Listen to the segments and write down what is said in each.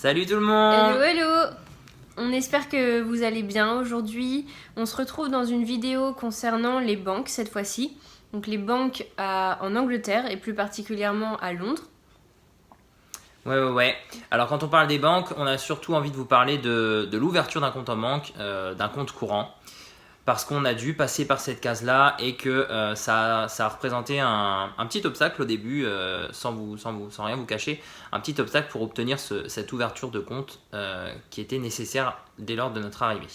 Salut tout le monde! Hello hello! On espère que vous allez bien aujourd'hui. On se retrouve dans une vidéo concernant les banques cette fois-ci. Donc les banques en Angleterre et plus particulièrement à Londres. Ouais. Alors quand on parle des banques, on a surtout envie de vous parler de l'ouverture d'un compte en banque, d'un compte courant. Parce qu'on a dû passer par cette case-là et que ça a représenté un petit obstacle au début, sans rien vous cacher, un petit obstacle pour obtenir cette ouverture de compte qui était nécessaire dès lors de notre arrivée.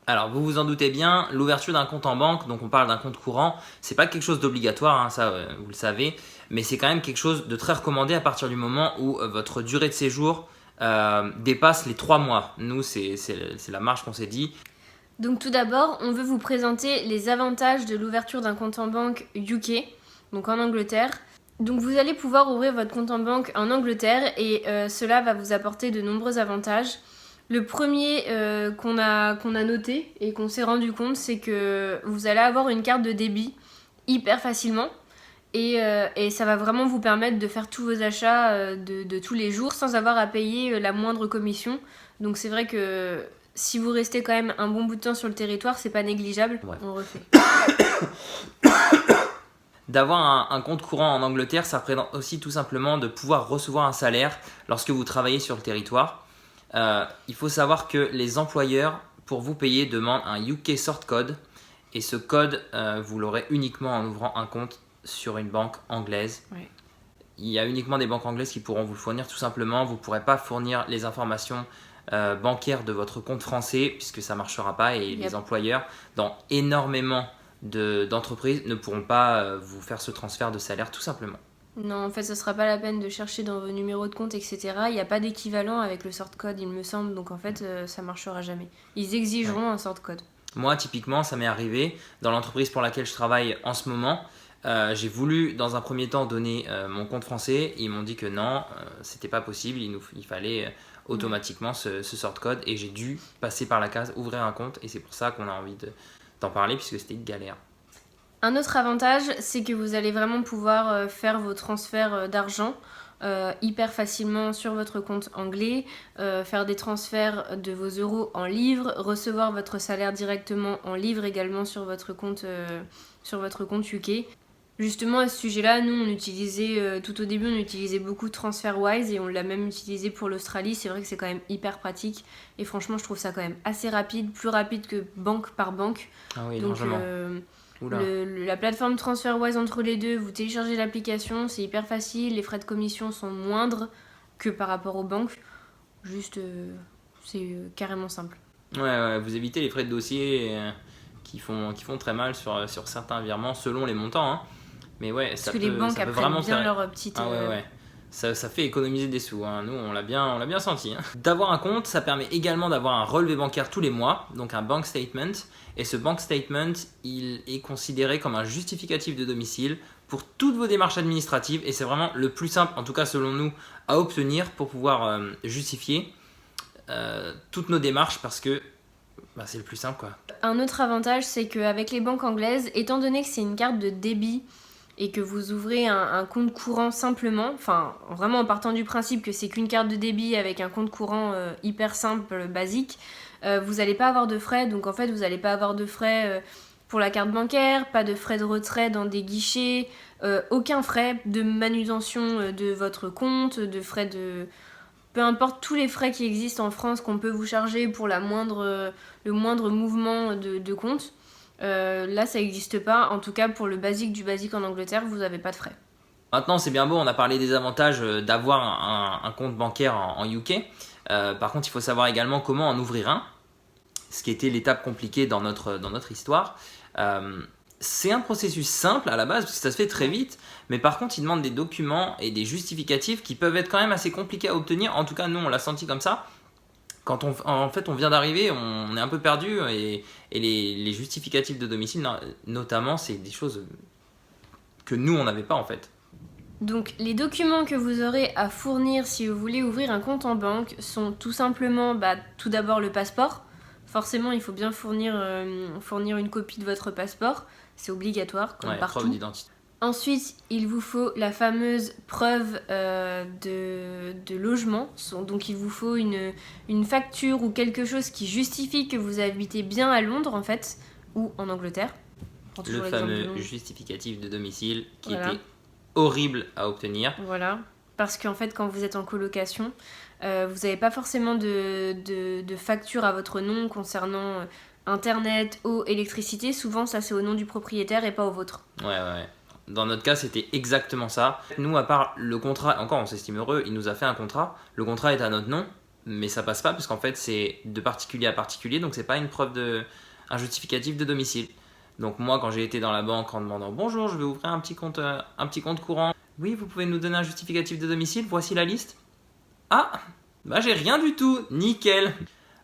Alors vous vous en doutez bien, l'ouverture d'un compte en banque, donc on parle d'un compte courant, c'est pas quelque chose d'obligatoire, hein, ça vous le savez, mais c'est quand même quelque chose de très recommandé à partir du moment où votre durée de séjour dépasse les 3 mois. Nous, c'est la marge qu'on s'est dit. Donc tout d'abord, on veut vous présenter les avantages de l'ouverture d'un compte en banque UK, donc en Angleterre. Donc vous allez pouvoir ouvrir votre compte en banque en Angleterre et cela va vous apporter de nombreux avantages. Le premier qu'on a noté et qu'on s'est rendu compte, c'est que vous allez avoir une carte de débit hyper facilement et ça va vraiment vous permettre de faire tous vos achats de tous les jours sans avoir à payer la moindre commission. Donc c'est vrai que si vous restez quand même un bon bout de temps sur le territoire, c'est pas négligeable. Ouais. On refait. D'avoir un compte courant en Angleterre, ça représente aussi tout simplement de pouvoir recevoir un salaire lorsque vous travaillez sur le territoire. Il faut savoir que les employeurs, pour vous payer, demandent un UK Sort Code. Et ce code, vous l'aurez uniquement en ouvrant un compte sur une banque anglaise. Ouais. Il y a uniquement des banques anglaises qui pourront vous le fournir tout simplement. Vous ne pourrez pas fournir les informations bancaires de votre compte français puisque ça ne marchera pas. Et les employeurs, dans énormément d'entreprises, ne pourront pas vous faire ce transfert de salaire tout simplement. Non, en fait, ce sera pas la peine de chercher dans vos numéros de compte, etc. Il n'y a pas d'équivalent avec le sort code, il me semble. Donc en fait, ça marchera jamais. Ils exigeront un sort code. Moi, typiquement, ça m'est arrivé dans l'entreprise pour laquelle je travaille en ce moment. J'ai voulu, dans un premier temps, donner mon compte français. Ils m'ont dit que non, c'était pas possible. Il fallait automatiquement ce sort code. Et j'ai dû passer par la case ouvrir un compte. Et c'est pour ça qu'on a envie d'en parler, puisque c'était une galère. Un autre avantage, c'est que vous allez vraiment pouvoir faire vos transferts d'argent hyper facilement sur votre compte anglais, faire des transferts de vos euros en livres, recevoir votre salaire directement en livres également sur votre compte UK. Justement à ce sujet-là, nous on utilisait tout au début on utilisait beaucoup TransferWise et on l'a même utilisé pour l'Australie. C'est vrai que c'est quand même hyper pratique et franchement je trouve ça quand même assez rapide, plus rapide que banque par banque. Ah oui, donc la plateforme TransferWise entre les deux, vous téléchargez l'application, c'est hyper facile, les frais de commission sont moindres que par rapport aux banques. Juste, c'est carrément simple. Ouais, vous évitez les frais de dossier qui font très mal sur certains virements selon les montants. Hein. Mais ouais, parce que les banques apprennent bien leur petite... Ah ouais. Ça fait économiser des sous, hein. Nous on l'a bien senti. Hein. D'avoir un compte, ça permet également d'avoir un relevé bancaire tous les mois, donc un bank statement. Et ce bank statement, il est considéré comme un justificatif de domicile pour toutes vos démarches administratives. Et c'est vraiment le plus simple, en tout cas selon nous, à obtenir pour pouvoir justifier toutes nos démarches parce que c'est le plus simple, quoi. Un autre avantage, c'est qu'avec les banques anglaises, étant donné que c'est une carte de débit, et que vous ouvrez un compte courant simplement, enfin vraiment en partant du principe que c'est qu'une carte de débit avec un compte courant hyper simple, basique, vous n'allez pas avoir de frais. Donc en fait vous n'allez pas avoir de frais pour la carte bancaire, pas de frais de retrait dans des guichets, aucun frais de manutention de votre compte, de frais de... Peu importe tous les frais qui existent en France qu'on peut vous charger pour le moindre mouvement de compte. Là ça n'existe pas, en tout cas pour le basique du basique en Angleterre, vous n'avez pas de frais. Maintenant c'est bien beau, on a parlé des avantages d'avoir un compte bancaire en UK. Par contre il faut savoir également comment en ouvrir un, ce qui était l'étape compliquée dans notre histoire. C'est un processus simple à la base parce que ça se fait très vite, mais par contre il demande des documents et des justificatifs qui peuvent être quand même assez compliqués à obtenir. En tout cas nous on l'a senti comme ça. Quand on vient d'arriver, on est un peu perdu et les justificatifs de domicile, notamment, c'est des choses que nous, on n'avait pas en fait. Donc les documents que vous aurez à fournir si vous voulez ouvrir un compte en banque sont tout simplement, tout d'abord le passeport. Forcément, il faut bien fournir une copie de votre passeport, c'est obligatoire comme partout. Preuve d'identité. Ensuite, il vous faut la fameuse preuve de logement. Donc, il vous faut une facture ou quelque chose qui justifie que vous habitez bien à Londres, en fait, ou en Angleterre. Le fameux justificatif de domicile qui voilà. était horrible à obtenir. Voilà. Parce qu'en fait, quand vous êtes en colocation, vous n'avez pas forcément de facture à votre nom concernant Internet, eau, électricité. Souvent, ça, c'est au nom du propriétaire et pas au vôtre. Ouais. Dans notre cas, c'était exactement ça. Nous, à part le contrat, encore on s'estime heureux, il nous a fait un contrat. Le contrat est à notre nom, mais ça passe pas parce qu'en fait, c'est de particulier à particulier, donc c'est pas une preuve un justificatif de domicile. Donc moi, quand j'ai été dans la banque en demandant bonjour, je vais ouvrir un petit compte courant. Oui, vous pouvez nous donner un justificatif de domicile, voici la liste. Ah, bah j'ai rien du tout, nickel.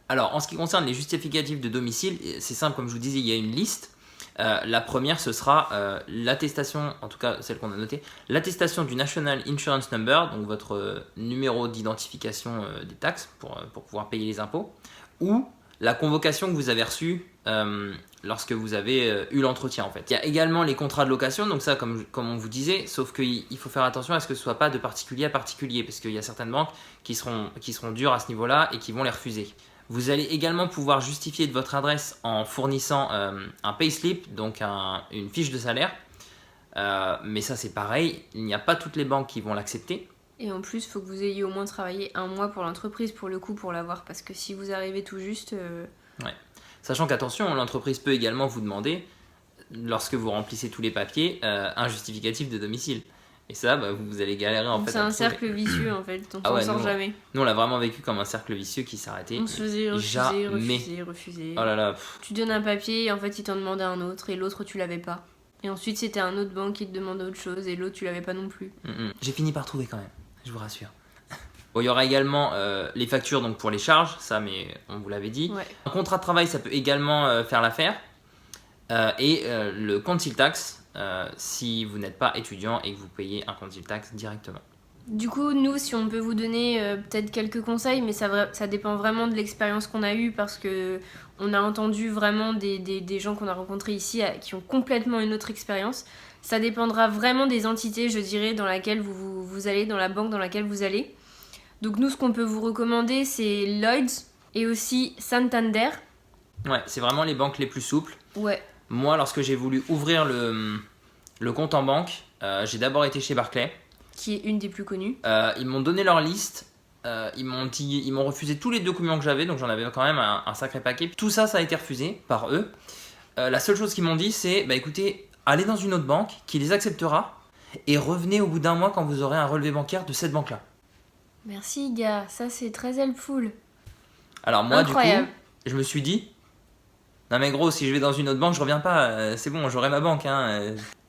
Alors, en ce qui concerne les justificatifs de domicile, c'est simple, comme je vous disais, il y a une liste. La première, ce sera l'attestation, en tout cas celle qu'on a notée, l'attestation du National Insurance Number, donc votre numéro d'identification des taxes pour pouvoir payer les impôts, ou la convocation que vous avez reçue lorsque vous avez eu l'entretien en fait. Il y a également les contrats de location, donc ça comme on vous disait, sauf qu'il faut faire attention à ce que ce ne soit pas de particulier à particulier, parce qu'il y a certaines banques qui seront dures à ce niveau-là et qui vont les refuser. Vous allez également pouvoir justifier de votre adresse en fournissant un payslip, donc une fiche de salaire. Mais ça c'est pareil, il n'y a pas toutes les banques qui vont l'accepter. Et en plus, il faut que vous ayez au moins travaillé 1 mois pour l'entreprise pour le coup pour l'avoir. Parce que si vous arrivez tout juste... Ouais. Sachant qu'attention, l'entreprise peut également vous demander, lorsque vous remplissez tous les papiers, un justificatif de domicile. Et ça, vous allez galérer en fait. C'est un cercle vicieux en fait, donc on sort jamais. Nous on l'a vraiment vécu comme un cercle vicieux qui s'arrêtait. On se faisait refuser. Oh là là. Tu donnes un papier et en fait ils t'en demandaient un autre et l'autre tu l'avais pas. Et ensuite c'était un autre banque qui te demandait autre chose et l'autre tu l'avais pas non plus. J'ai fini par trouver quand même, je vous rassure. Bon, il y aura également les factures donc pour les charges, ça mais on vous l'avait dit. Ouais. Un contrat de travail ça peut également faire l'affaire. Et le council tax. Si vous n'êtes pas étudiant et que vous payez un council tax directement. Du coup, nous, si on peut vous donner peut-être quelques conseils, mais ça dépend vraiment de l'expérience qu'on a eue parce que on a entendu vraiment des gens qu'on a rencontrés ici qui ont complètement une autre expérience. Ça dépendra vraiment des entités, je dirais, dans laquelle vous allez, dans la banque dans laquelle vous allez. Donc nous, ce qu'on peut vous recommander, c'est Lloyds et aussi Santander. Ouais, c'est vraiment les banques les plus souples. Ouais. Moi, lorsque j'ai voulu ouvrir le compte en banque, j'ai d'abord été chez Barclays. Qui est une des plus connues. Ils m'ont donné leur liste. Ils m'ont refusé tous les documents que j'avais, donc j'en avais quand même un sacré paquet. Tout ça, ça a été refusé par eux. La seule chose qu'ils m'ont dit, c'est écoutez, allez dans une autre banque qui les acceptera et revenez au bout d'1 mois quand vous aurez un relevé bancaire de cette banque-là. Merci, gars, ça c'est très helpful. Alors moi, incroyable. Du coup, je me suis dit, non mais gros, si je vais dans une autre banque, je reviens pas, c'est bon, j'aurai ma banque.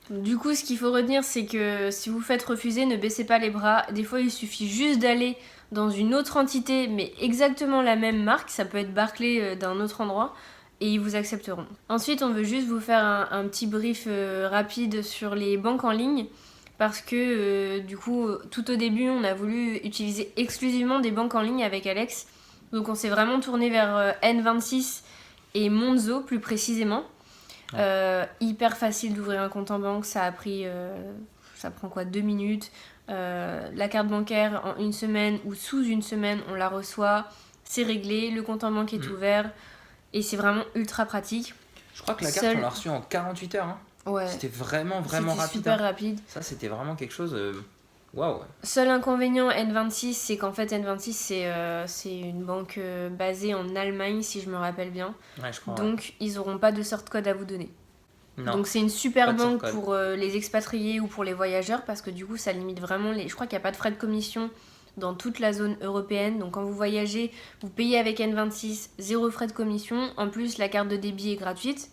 Du coup, ce qu'il faut retenir, c'est que si vous faites refuser, ne baissez pas les bras. Des fois, il suffit juste d'aller dans une autre entité, mais exactement la même marque, ça peut être Barclays d'un autre endroit, et ils vous accepteront. Ensuite, on veut juste vous faire un petit brief rapide sur les banques en ligne, parce que du coup, tout au début, on a voulu utiliser exclusivement des banques en ligne avec Alex. Donc on s'est vraiment tourné vers N26 et Monzo plus précisément. Hyper facile d'ouvrir un compte en banque, ça prend quoi, 2 minutes. La carte bancaire en 1 semaine ou sous 1 semaine, on la reçoit, c'est réglé, le compte en banque est ouvert et c'est vraiment ultra pratique. Je crois que la carte on l'a reçue en 48 heures. Ouais. C'était vraiment rapide. C'était super rapide. Ça c'était vraiment quelque chose... Waouh. Seul inconvénient N26, c'est qu'en fait N26 c'est une banque basée en Allemagne si je me rappelle bien. Ouais, je crois. Donc ils n'auront pas de sort code à vous donner. Non. Donc c'est une super banque pour les expatriés ou pour les voyageurs parce que du coup ça limite vraiment je crois qu'il n'y a pas de frais de commission dans toute la zone européenne. Donc quand vous voyagez, vous payez avec N26, 0 frais de commission. En plus la carte de débit est gratuite.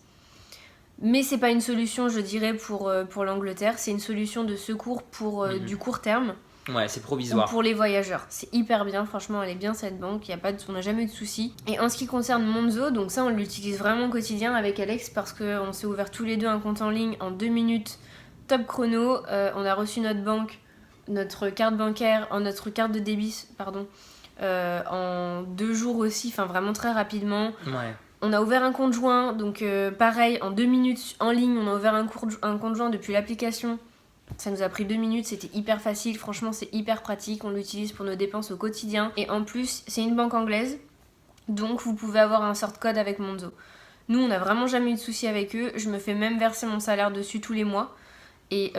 Mais c'est pas une solution, je dirais, pour l'Angleterre. C'est une solution de secours pour du court terme. Ouais, c'est provisoire. Ou pour les voyageurs. C'est hyper bien, franchement, elle est bien cette banque. On n'a jamais eu de soucis. Et en ce qui concerne Monzo, donc ça, on l'utilise vraiment au quotidien avec Alex parce qu'on s'est ouvert tous les deux un compte en ligne en 2 minutes, top chrono. On a reçu notre carte bancaire, notre carte de débit, en 2 jours aussi, enfin vraiment très rapidement. Ouais. On a ouvert un compte joint, donc pareil, en 2 minutes en ligne, on a ouvert un compte joint depuis l'application. Ça nous a pris 2 minutes, c'était hyper facile, franchement c'est hyper pratique, on l'utilise pour nos dépenses au quotidien. Et en plus, c'est une banque anglaise, donc vous pouvez avoir un sort code avec Monzo. Nous, on n'a vraiment jamais eu de soucis avec eux, je me fais même verser mon salaire dessus tous les mois. Et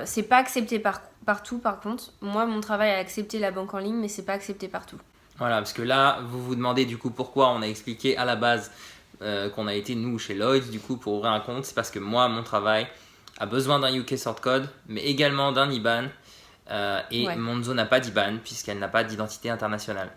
c'est pas accepté partout par contre. Moi, mon travail a accepté la banque en ligne, mais c'est pas accepté partout. Voilà, parce que là, vous vous demandez du coup pourquoi on a expliqué à la base qu'on a été nous chez Lloyds du coup pour ouvrir un compte. C'est parce que moi, mon travail a besoin d'un UK sort code, mais également d'un IBAN. Et Ouais. Monzo n'a pas d'IBAN puisqu'elle n'a pas d'identité internationale.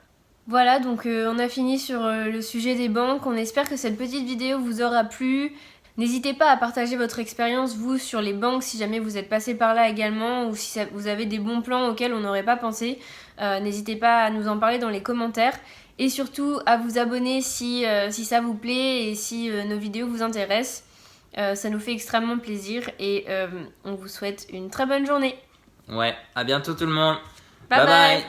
Voilà, donc on a fini sur le sujet des banques. On espère que cette petite vidéo vous aura plu. N'hésitez pas à partager votre expérience, vous, sur les banques, si jamais vous êtes passé par là également, ou si vous avez des bons plans auxquels on n'aurait pas pensé. N'hésitez pas à nous en parler dans les commentaires. Et surtout, à vous abonner si ça vous plaît et si nos vidéos vous intéressent. Ça nous fait extrêmement plaisir et on vous souhaite une très bonne journée. Ouais, à bientôt tout le monde. Bye bye.